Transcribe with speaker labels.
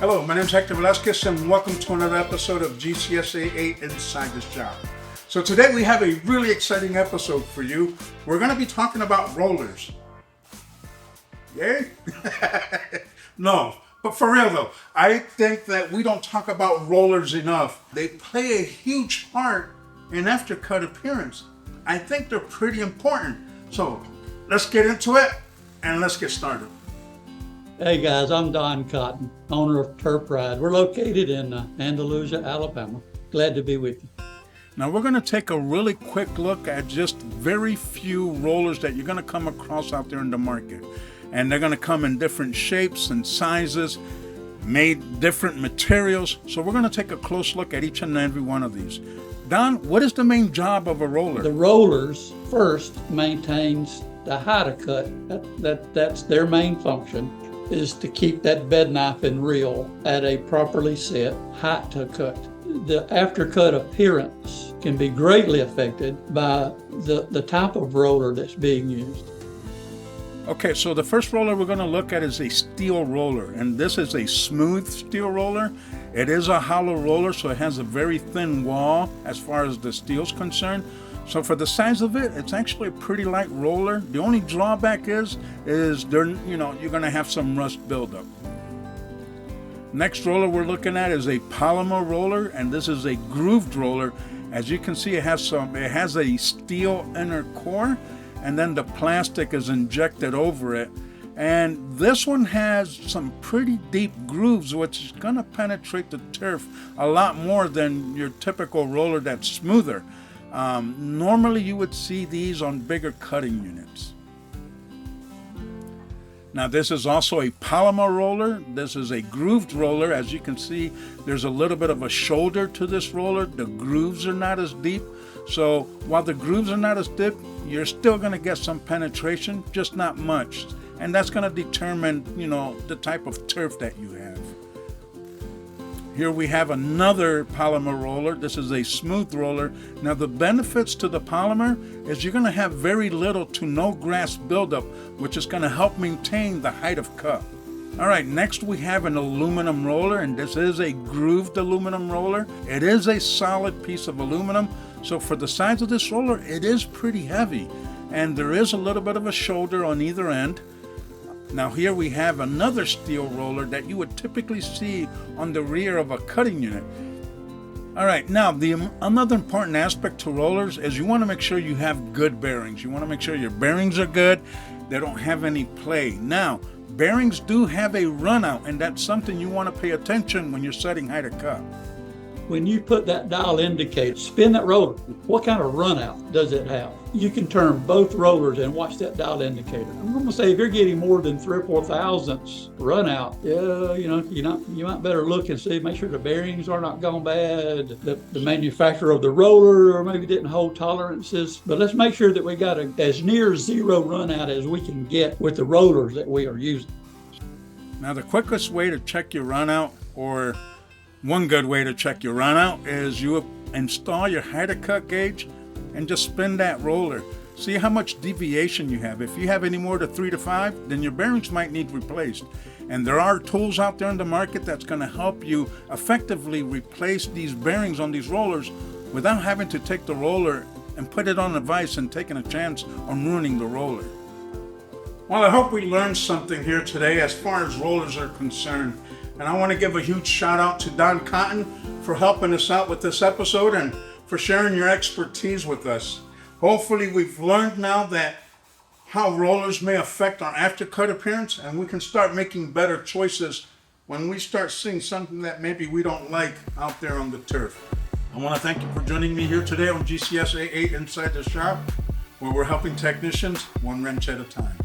Speaker 1: Hello, my name is Hector Velazquez and welcome to another episode of GCSA 8 Inside the Shop. So today we have a really exciting episode for you. We're going to be talking about rollers. Yay? No, but for real though, I think that we don't talk about rollers enough. They play a huge part in aftercut appearance. I think they're pretty important. So let's get into it and let's get started.
Speaker 2: Hey guys, I'm Don Cotton, owner of Turf Ride. We're located in Andalusia, Alabama. Glad to be with you.
Speaker 1: Now we're going to take a really quick look at just very few rollers that you're going to come across out there in the market. And they're going to come in different shapes and sizes, made different materials. So we're going to take a close look at each and every one of these. Don, what is the main job of a roller?
Speaker 2: The rollers first maintains the height of cut. That's their main function, is to keep that bed knife and reel at a properly set height to cut. The aftercut appearance can be greatly affected by the type of roller that's being used.
Speaker 1: Okay, so the first roller we're going to look at is a steel roller, and this is a smooth steel roller. It is a hollow roller, so it has a very thin wall as far as the steel's concerned. So for the size of it, it's actually a pretty light roller. The only drawback is you're going to have some rust buildup. Next roller we're looking at is a polymer roller, and this is a grooved roller. As you can see, it has a steel inner core, and then the plastic is injected over it. And this one has some pretty deep grooves, which is going to penetrate the turf a lot more than your typical roller that's smoother. Normally you would see these on bigger cutting units. Now this is also a polymer roller. This is a grooved roller. As you can see, there's a little bit of a shoulder to this roller. The grooves are not as deep. So while the grooves are not as deep, you're still going to get some penetration, just not much. And that's going to determine, the type of turf that you have. Here we have another polymer roller. This is a smooth roller. Now the benefits to the polymer is you're going to have very little to no grass buildup, which is going to help maintain the height of cut. All right, next we have an aluminum roller, and this is a grooved aluminum roller. It is a solid piece of aluminum. So for the size of this roller, it is pretty heavy. And there is a little bit of a shoulder on either end. Now here we have another steel roller that you would typically see on the rear of a cutting unit. All right, now another important aspect to rollers is you want to make sure you have good bearings. You want to make sure your bearings are good, they don't have any play. Now, bearings do have a run out, and that's something you want to pay attention when you're setting height of cut.
Speaker 2: When you put that dial indicator, spin that roller, what kind of run out does it have? You can turn both rollers and watch that dial indicator. I'm going to say if you're getting more than 3 or 4 thousandths run out, you might better look and see, make sure the bearings are not gone bad, the manufacturer of the roller or maybe didn't hold tolerances. But let's make sure that we got as near zero run out as we can get with the rollers that we are using.
Speaker 1: Now the quickest way to check your run out, or one good way to check your run out, is you install your height of cut gauge and just spin that roller. See how much deviation you have. If you have any more than 3 to 5, then your bearings might need replaced. And there are tools out there in the market that's going to help you effectively replace these bearings on these rollers without having to take the roller and put it on a vise and taking a chance on ruining the roller. Well, I hope we learned something here today as far as rollers are concerned. And I want to give a huge shout out to Don Cotton for helping us out with this episode and for sharing your expertise with us. Hopefully we've learned now that how rollers may affect our aftercut appearance, and we can start making better choices when we start seeing something that maybe we don't like out there on the turf. I want to thank you for joining me here today on GCSA 8 Inside the Shop, where we're helping technicians one wrench at a time.